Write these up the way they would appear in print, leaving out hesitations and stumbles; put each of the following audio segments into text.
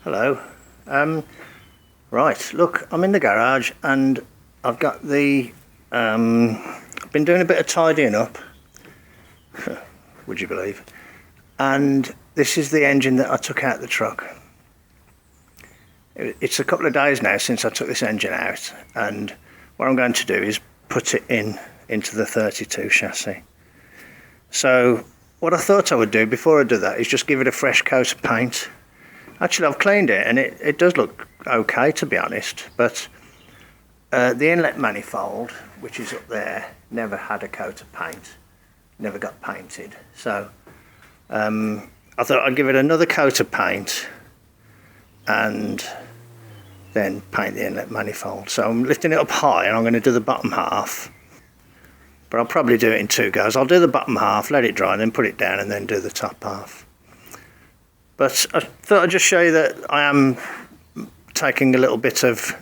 Hello. Right, look, I'm in the garage and I've got the I've been doing a bit of tidying up, would you believe, and this is the engine that I took out the truck. It's a couple of days now since I took this engine out, and what I'm going to do is put it into the 32 chassis. So what I thought I would do before I do that is just give it a fresh coat of paint. Actually, I've cleaned it and it does look okay, to be honest, but the inlet manifold, which is up there, never had a coat of paint, never got painted. So I thought I'd give it another coat of paint and then paint the inlet manifold. So I'm lifting it up high and I'm going to do the bottom half, but I'll probably do it in two goes. I'll do the bottom half, let it dry, and then put it down and then do the top half. But I thought I'd just show you that I am making a little bit of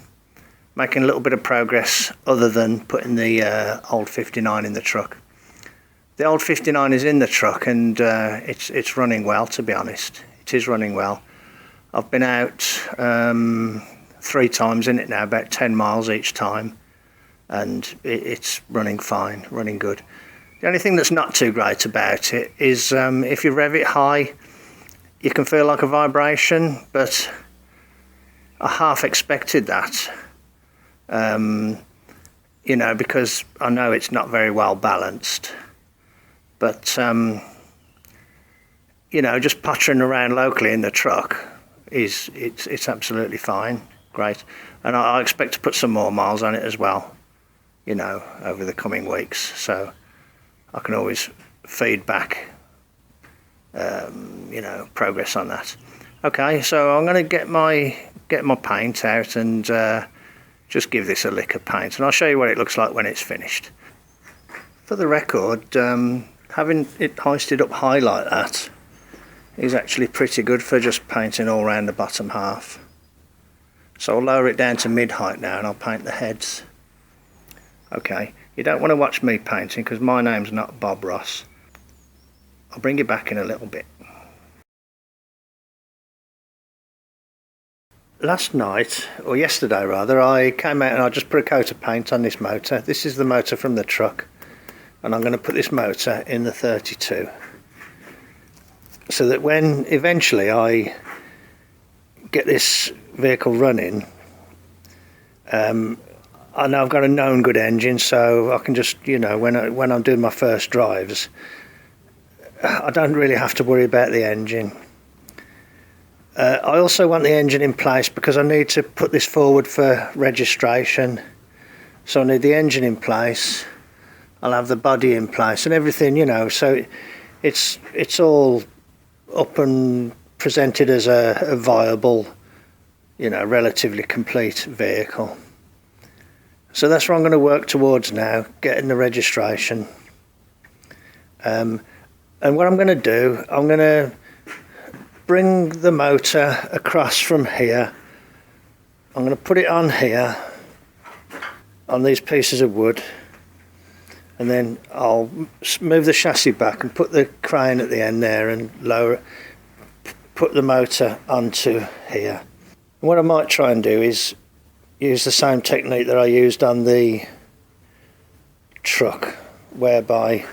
progress other than putting the old 59 in the truck. The old 59 is in the truck and it's running well, to be honest. It is running well. I've been out 3 times in it now, about 10 miles each time, and it's running fine, running good. The only thing that's not too great about it is if you rev it high, you can feel like a vibration, but I half expected that, you know, because I know it's not very well balanced. But, you know, just pottering around locally in the truck it's absolutely fine, great. And I expect to put some more miles on it as well, you know, over the coming weeks, so I can always feed back you know, progress on that. Okay, so I'm going to get my paint out and just give this a lick of paint, and I'll show you what it looks like when it's finished. For the record, having it hoisted up high like that is actually pretty good for just painting all around the bottom half. So I'll lower it down to mid-height now and I'll paint the heads. Okay, you don't want to watch me painting because my name's not Bob Ross. I'll bring you back in a little bit. Last night, or yesterday rather, I came out and I just put a coat of paint on this motor. This is the motor from the truck, and I'm going to put this motor in the 32 so that when eventually I get this vehicle running, I know I've got a known good engine, so I can just, you know, when I'm doing my first drives, I don't really have to worry about the engine. I also want the engine in place because I need to put this forward for registration. So I need the engine in place, I'll have the body in place and everything, you know, so it's all up and presented as a viable, you know, relatively complete vehicle. So that's what I'm going to work towards now, getting the registration. And what I'm going to do, I'm going to bring the motor across from here. I'm going to put it on here, on these pieces of wood, and then I'll move the chassis back and put the crane at the end there and put the motor onto here. And what I might try and do is use the same technique that I used on the truck, whereby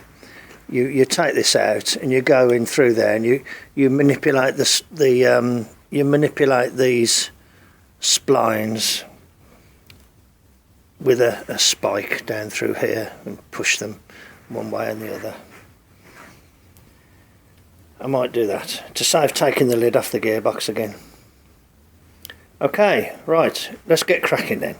you take this out and you go in through there and you manipulate you manipulate these splines with a spike down through here and push them one way and the other. I might do that to save taking the lid off the gearbox again. Okay, right, let's get cracking then.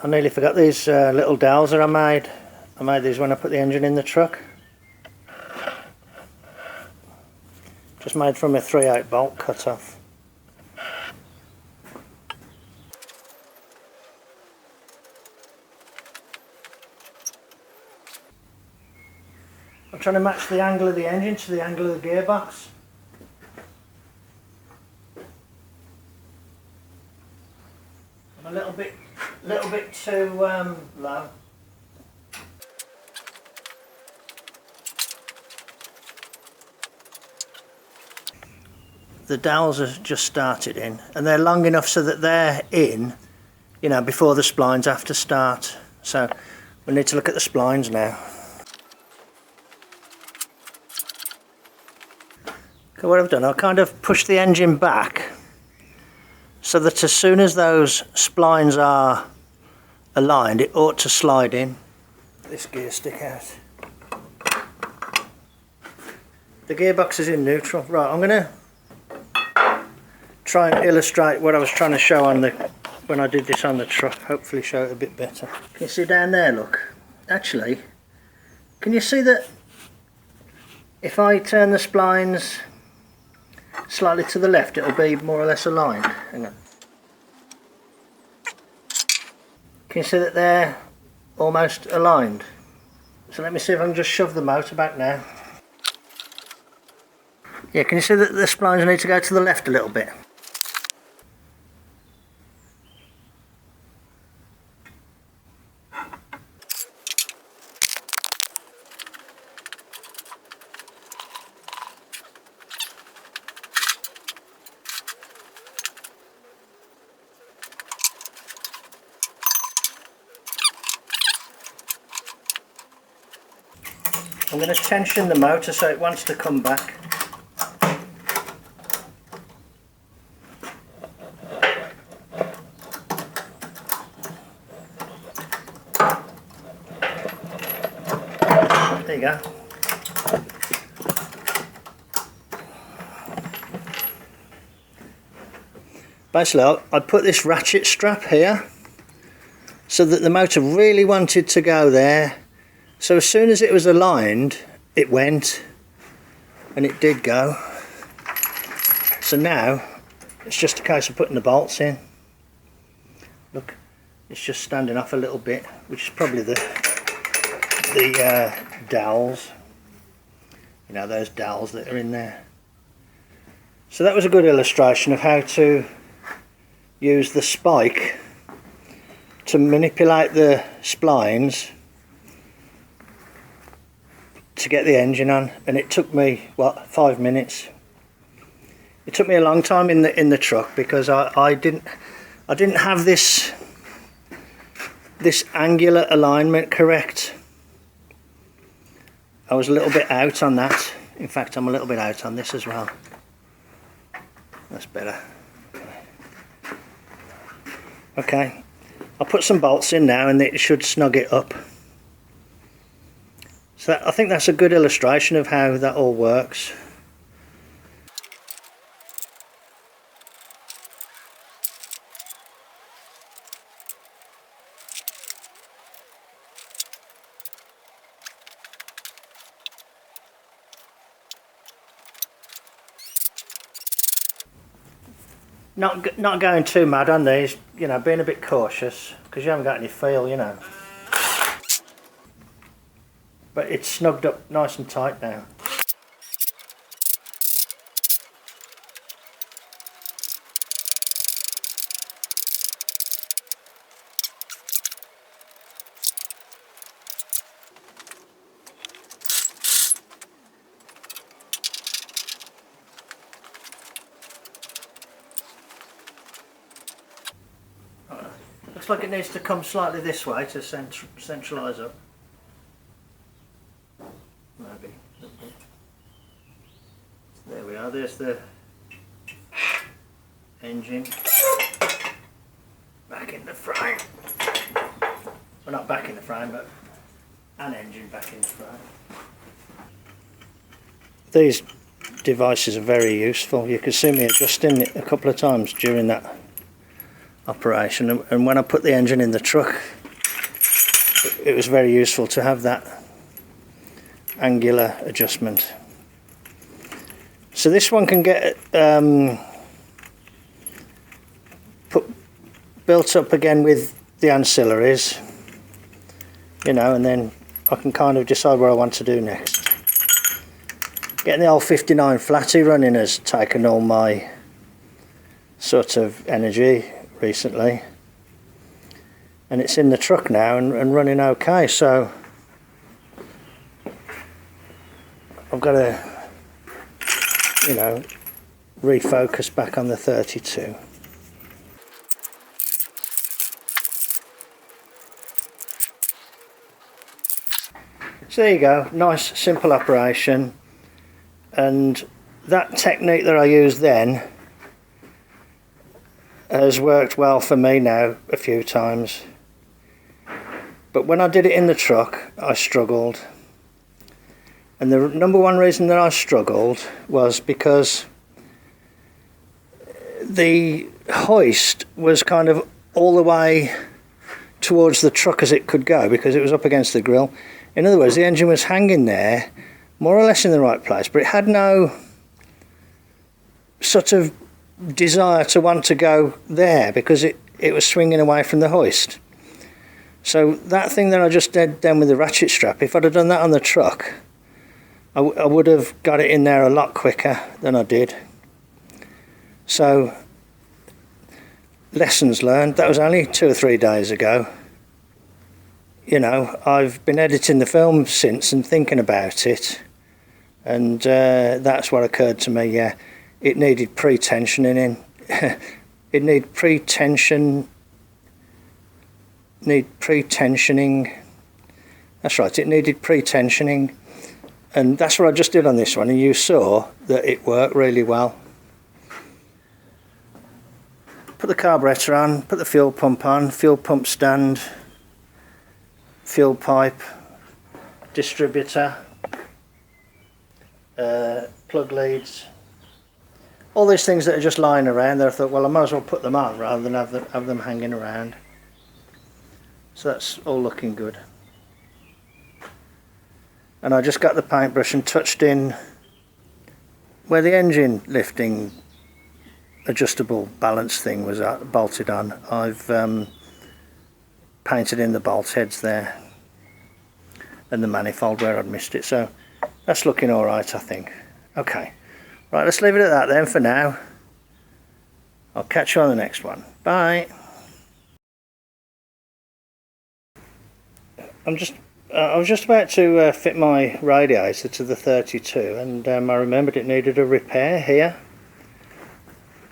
I nearly forgot these little dowels that I made. I made these when I put the engine in the truck. Just made from a 3/8 bolt cut off. I'm trying to match the angle of the engine to the angle of the gearbox. I'm a little bit too low. The dowels have just started in, and they're long enough so that they're in, you know, before the splines have to start. So we need to look at the splines now. Okay, what I've done, I've kind of pushed the engine back so that as soon as those splines are aligned, it ought to slide in. This gear stick out. The gearbox is in neutral. Right, I'm going to try and illustrate what I was trying to show on when I did this on the truck. Hopefully show it a bit better. Can you see down there, look? Actually, can you see that if I turn the splines slightly to the left, it'll be more or less aligned? Hang on. Can you see that they're almost aligned? So let me see if I can just shove the motor back now. Yeah, can you see that the splines need to go to the left a little bit? I'm going to tension the motor so it wants to come back. There you go. Basically, I put this ratchet strap here so that the motor really wanted to go there. So as soon as it was aligned, it went, and it did go. So now it's just a case of putting the bolts in. Look, it's just standing off a little bit, which is probably the dowels. You know, those dowels that are in there. So that was a good illustration of how to use the spike to manipulate the splines to get the engine on, and it took me, what, 5 minutes. It took me a long time in the truck because I didn't have this angular alignment correct. I was a little bit out on that. In fact, I'm a little bit out on this as well. That's better. Okay, I'll put some bolts in now and it should snug it up. So I think that's a good illustration of how that all works. Not going too mad on these, you know, being a bit cautious because you haven't got any feel, you know. But it's snugged up nice and tight now. Looks like it needs to come slightly this way to centralise up. Maybe. There we are, there's the engine back in the frame. Well, not back in the frame, but an engine back in the frame. These devices are very useful. You can see me adjusting it a couple of times during that operation, and when I put the engine in the truck it was very useful to have that angular adjustment. So this one can get built up again with the ancillaries, you know, and then I can kind of decide what I want to do next. Getting the old 59 Flatty running has taken all my sort of energy recently, and it's in the truck now and running okay, so I've got to, you know, refocus back on the 32. So there you go, nice simple operation, and that technique that I used then has worked well for me now a few times, but when I did it in the truck I struggled, and the number one reason that I struggled was because the hoist was kind of all the way towards the truck as it could go because it was up against the grille. In other words, the engine was hanging there more or less in the right place, but it had no sort of desire to want to go there because it was swinging away from the hoist. So that thing that I just did down with the ratchet strap, if I'd have done that on the truck, I would have got it in there a lot quicker than I did. So, lessons learned. That was only 2 or 3 days ago. You know, I've been editing the film since and thinking about it, and that's what occurred to me. Yeah, it needed pre-tensioning in. It needed pre-tensioning. That's right, it needed pre-tensioning, and that's what I just did on this one, and you saw that it worked really well. Put the carburetor on, put the fuel pump on, fuel pump stand, fuel pipe, distributor, plug leads, all these things that are just lying around there. I thought, well, I might as well put them on rather than have them hanging around. So that's all looking good. And I just got the paintbrush and touched in where the engine lifting adjustable balance thing was bolted on. I've painted in the bolt heads there and the manifold where I'd missed it, so that's looking alright, I think. Okay, right, let's leave it at that then for now. I'll catch you on the next one. Bye. I was just about to fit my radiator to the 32, and I remembered it needed a repair here.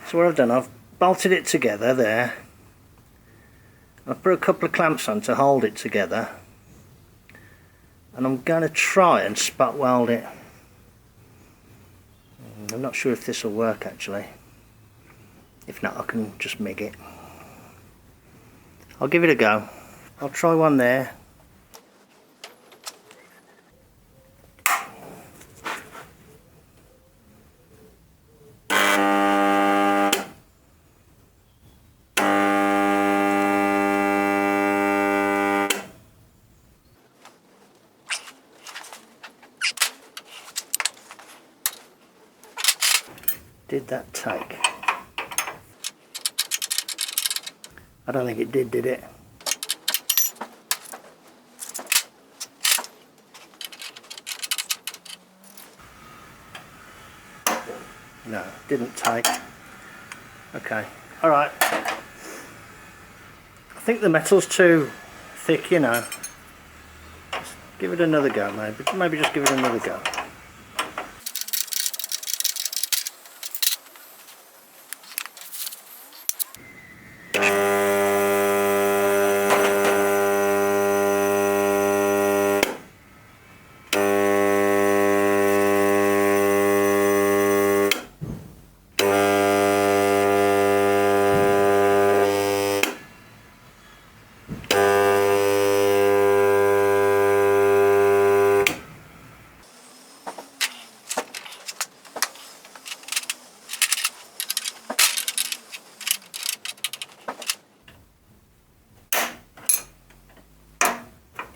So what I've done, I've bolted it together there. I've put a couple of clamps on to hold it together, and I'm going to try and spot weld it. I'm not sure if this will work actually. If not, I can just MIG it. I'll give it a go. I'll try one there. Did that take? I don't think it did it? No, didn't take. Okay, alright. I think the metal's too thick, you know. Let's give it another go, maybe. Maybe just give it another go.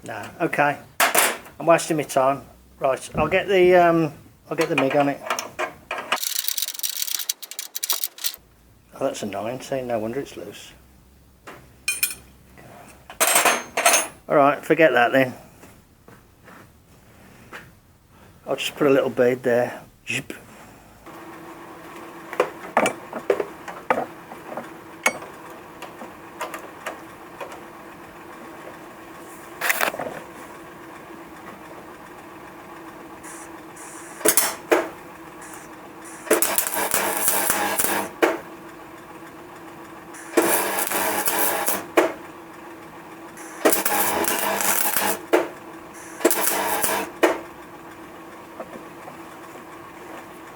No, okay. I'm wasting my time. Right, I'll get the MIG on it. Oh, that's annoying. See, no wonder it's loose. Alright, forget that then. I'll just put a little bead there. Zip.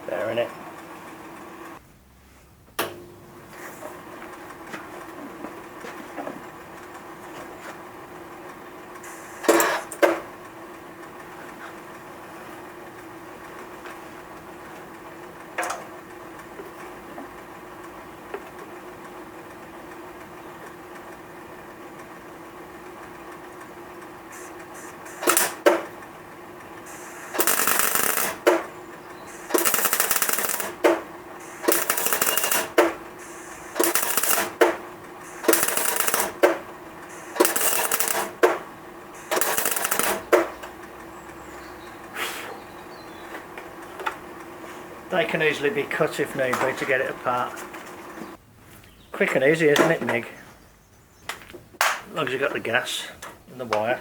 There in it. They can easily be cut if need be to get it apart. Quick and easy, isn't it, MIG? As long as you've got the gas and the wire.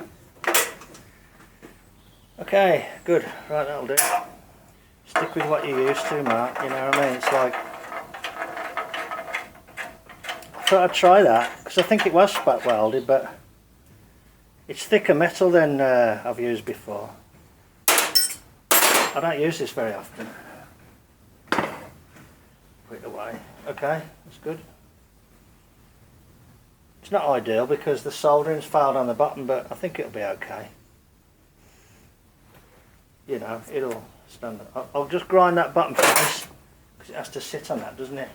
Okay, good. Right, that'll do. Stick with what you're used to, Mart, you know what I mean? It's like... I thought I'd try that, because I think it was spot welded, but it's thicker metal than I've used before. I don't use this very often. Put it away. Okay, that's good. It's not ideal because the soldering's failed on the bottom, but I think it'll be okay. You know, it'll stand. I'll just grind that bottom face because it has to sit on that, doesn't it?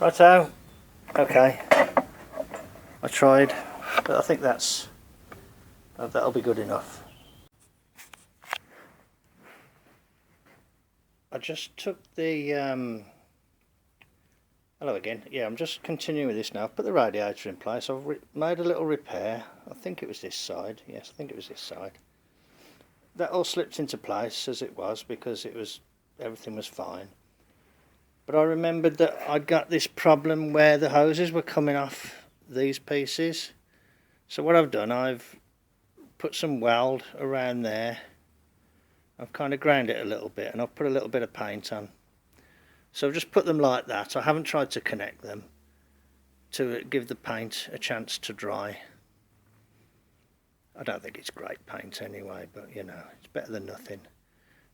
Righto. Okay. I tried, but I think that'll be good enough. I just took the hello again. Yeah, I'm just continuing with this now. I've put the radiator in place. I've made a little repair. I think it was this side. Yes, I think it was this side. That all slipped into place as it was because everything was fine. But I remembered that I'd got this problem where the hoses were coming off these pieces. So what I've done, I've put some weld around there. I've kind of ground it a little bit and I've put a little bit of paint on. So I've just put them like that. I haven't tried to connect them to give the paint a chance to dry. I don't think it's great paint anyway, but you know, it's better than nothing.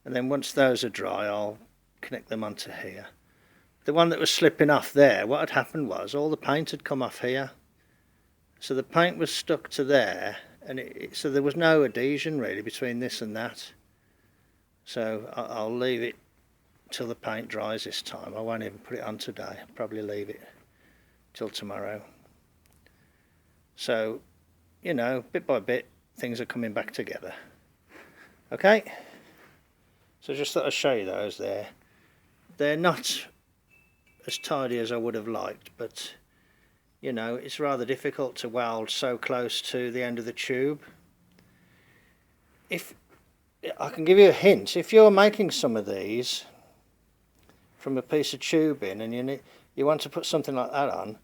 And then once those are dry, I'll connect them onto here. The one that was slipping off there, what had happened was all the paint had come off here. So the paint was stuck to there, and so there was no adhesion really between this and that. So I'll leave it till the paint dries this time. I won't even put it on today. I'll probably leave it till tomorrow. So, you know, bit by bit, things are coming back together. Okay? So just thought I'd show you those there. They're not as tidy as I would have liked, but, you know, it's rather difficult to weld so close to the end of the tube. If I can give you a hint, if you're making some of these from a piece of tubing and you want to put something like that on,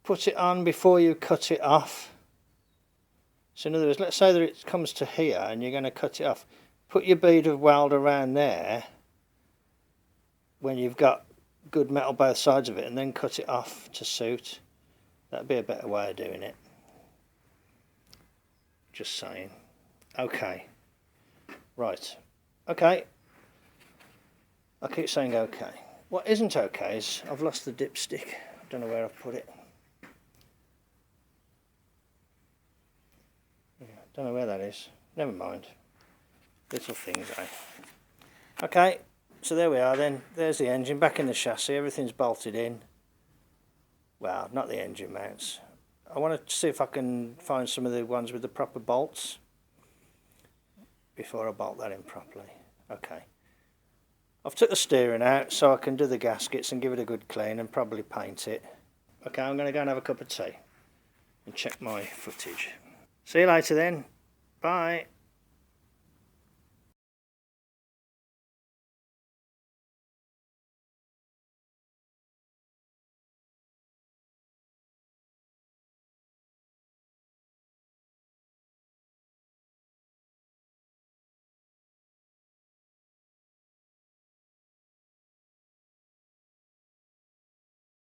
put it on before you cut it off. So in other words, let's say that it comes to here and you're going to cut it off. Put your bead of weld around there when you've got good metal both sides of it, and then cut it off to suit. That'd be a better way of doing it. Just saying. Okay. Right. Okay. I keep saying okay. What isn't okay is I've lost the dipstick. I don't know where I've put it. Yeah, don't know where that is. Never mind. Little things, eh? Okay. So there we are then, there's the engine back in the chassis, everything's bolted in. Well, not the engine mounts. I want to see if I can find some of the ones with the proper bolts before I bolt that in properly. Okay. I've took the steering out so I can do the gaskets and give it a good clean and probably paint it. Okay, I'm going to go and have a cup of tea and check my footage. See you later then. Bye.